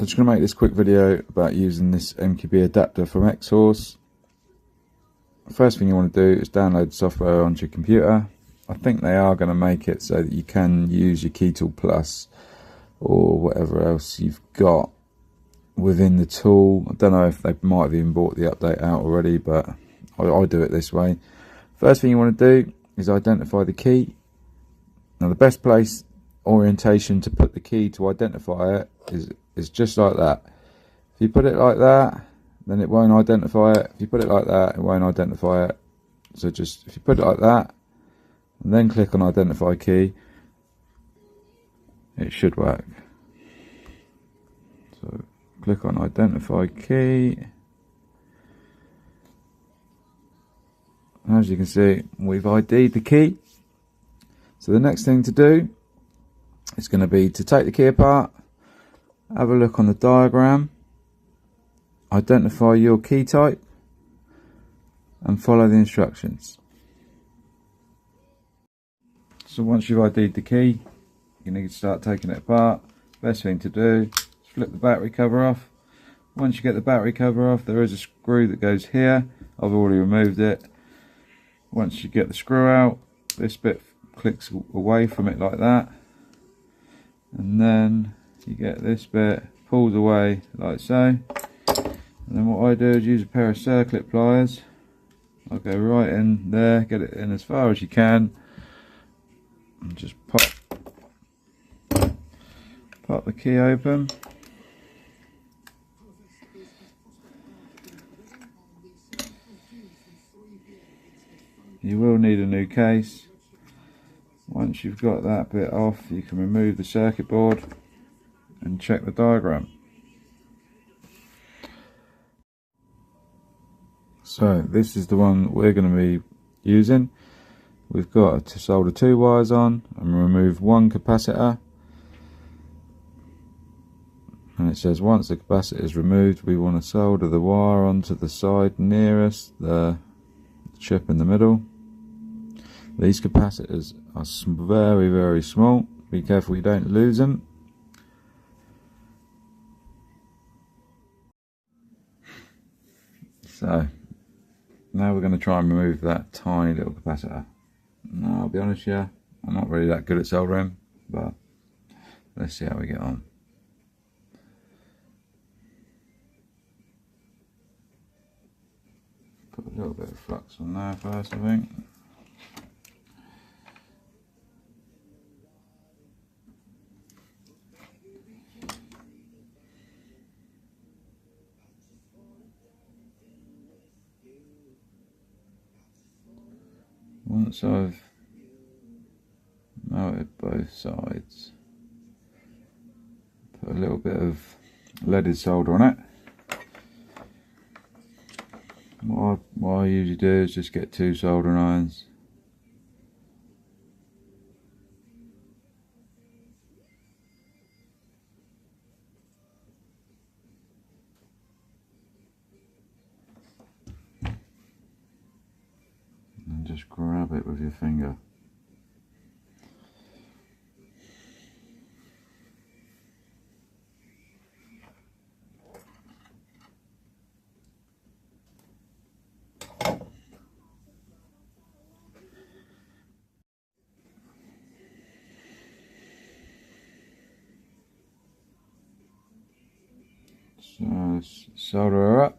So I'm just going to make this quick video about using this mqb adapter from Xhorse. First thing you want to do is download the software onto your computer. I think they are going to make it so that you can use your Key Tool Plus or whatever else you've got within the tool. I don't know if they might have even brought the update out already, but I do it this way. First thing you want to do is identify the key. Now the best place orientation to put the key to identify it is just like that. If you put it like that, then it won't identify it. If you put it like that, it won't identify it. So just, if you put it like that and then click on identify key, it should work. So click on identify key. As you can see, we've ID'd the key. So the next thing to do is going to be to take the key apart, have a look on the diagram, identify your key type and follow the instructions. So once you've ID'd the key, you need to start taking it apart. Best thing to do is flip the battery cover off. Once you get the battery cover off, there is a screw that goes here. I've already removed it. Once you get the screw out, this bit clicks away from it like that, and then you get this bit pulled away like so. And then what I do is use a pair of circlip pliers. I'll go right in there, get it in as far as you can, and just pop the key open. You will need a new case. Once you've got that bit off, you can remove the circuit board and check the diagram. So this is the one we're going to be using. We've got to solder 2 wires on and remove 1 capacitor. And it says once the capacitor is removed, we want to solder the wire onto the side nearest the chip in the middle. These capacitors are very, very small. Be careful you don't lose them. So now we're going to try and remove that tiny little capacitor. Now I'll be honest with you, I'm not really that good at soldering, but let's see how we get on. Put a little bit of flux on there first, I think. Once I've melted both sides, put a little bit of leaded solder on it. What I usually do is just get 2 soldering irons. And just grab it with your finger. So solder her up.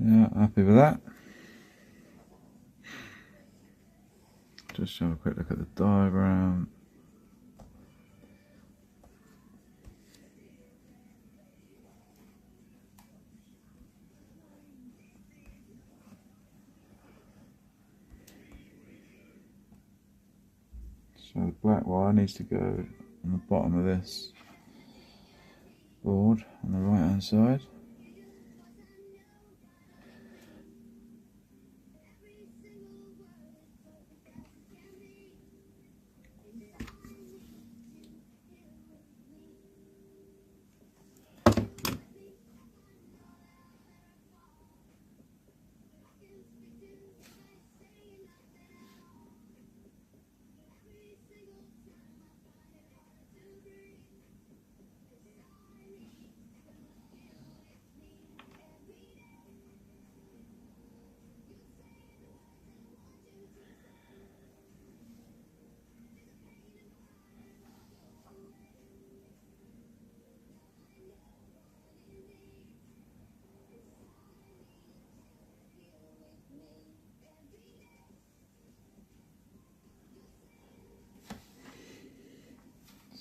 Yeah, happy with that. Just have a quick look at the diagram. So the black wire needs to go on the bottom of this board on the right hand side.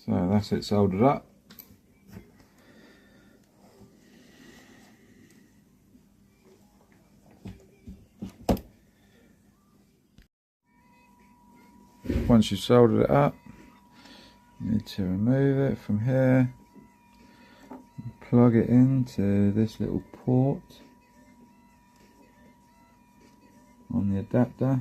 So that's it soldered up. Once you've soldered it up, you need to remove it from here, plug it into this little port on the adapter.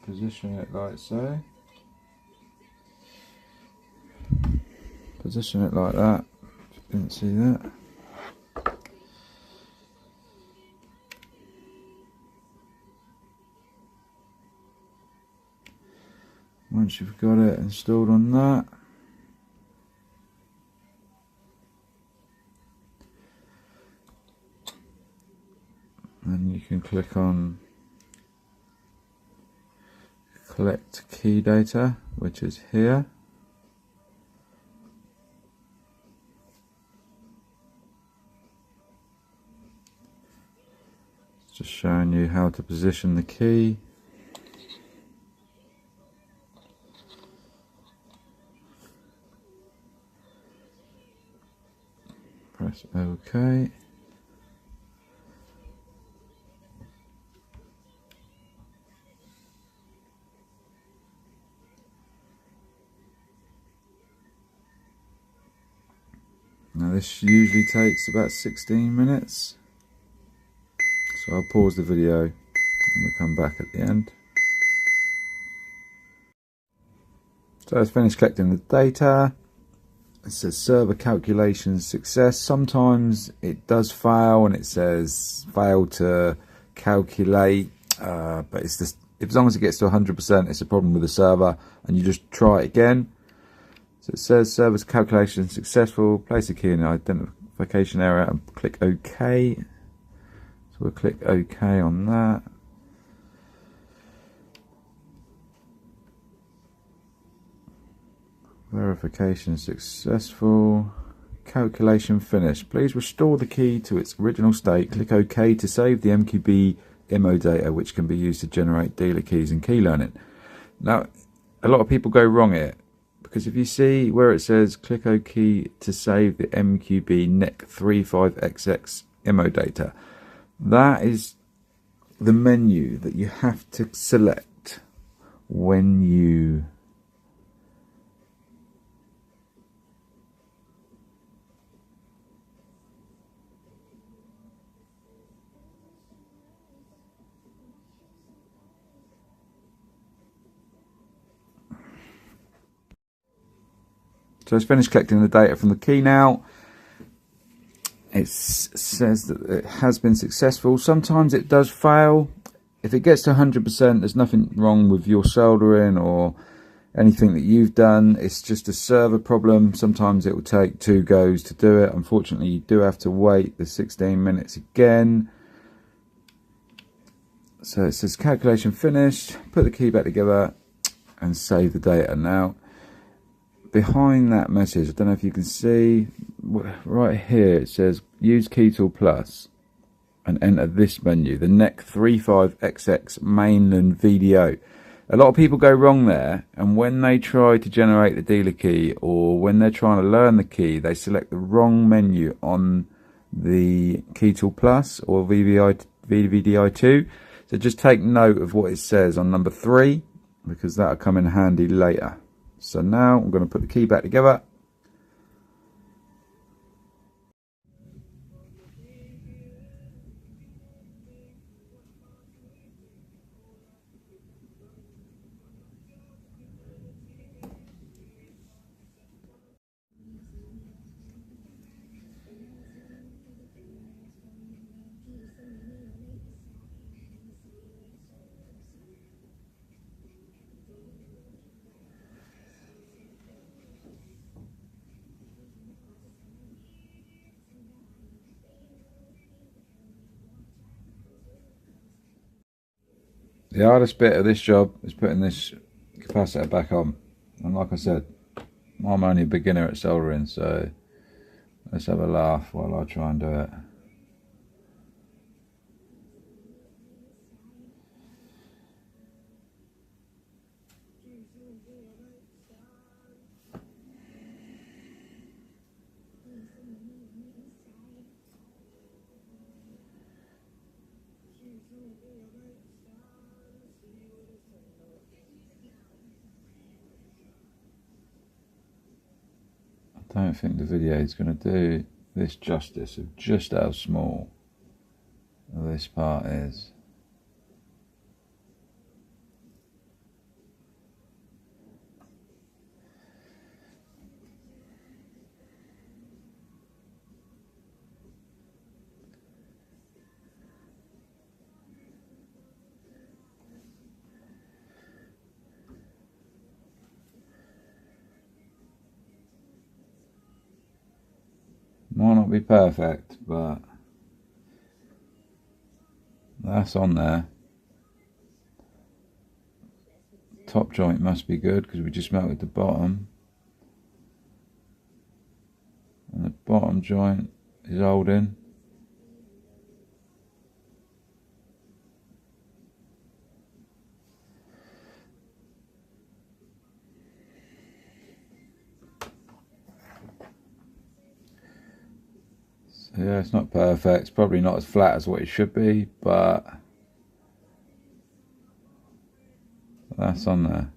Position it like so. Position it like that. Didn't see that. Once you've got it installed on that, then you can click on collect key data, which is here. It's just showing you how to position the key. Press OK. Now this usually takes about 16 minutes. So I'll pause the video and we'll come back at the end. So it's finished collecting the data. It says server calculation success. Sometimes it does fail and it says fail to calculate, but it's just, as long as it gets to 100%, it's a problem with the server, and you just try it again. So it says server's calculation successful. Place a key in the identification area and click OK. So we'll click OK on that. Verification successful. Calculation finished. Please restore the key to its original state. Click OK to save the mqb immo data, which can be used to generate dealer keys and key learning. Now, a lot of people go wrong here, because if you see where it says click OK to save the mqb NEC35XX immo data, that is the menu that you have to select when you So it's finished collecting the data from the key now. It says that it has been successful. Sometimes it does fail. If it gets to 100%, there's nothing wrong with your soldering or anything that you've done. It's just a server problem. Sometimes it will take 2 goes to do it. Unfortunately, you do have to wait the 16 minutes again. So it says calculation finished. Put the key back together and save the data. Now, behind that message, I don't know if you can see, right here it says use key tool plus and enter this menu, the NEC35XX mainland VDO. A lot of people go wrong there, and when they try to generate the dealer key or when they're trying to learn the key, they select the wrong menu on the key tool plus or VDI2. So just take note of what it says on number 3, because that'll come in handy later. So now I'm going to put the key back together. The hardest bit of this job is putting this capacitor back on, and like I said, I'm only a beginner at soldering, so let's have a laugh while I try and do it. I don't think the video is going to do this justice of just how small this part is. Might not be perfect, but that's on there. Top joint must be good because we just melted the bottom, and the bottom joint is holding. Yeah, it's not perfect. It's probably not as flat as what it should be, but that's on there.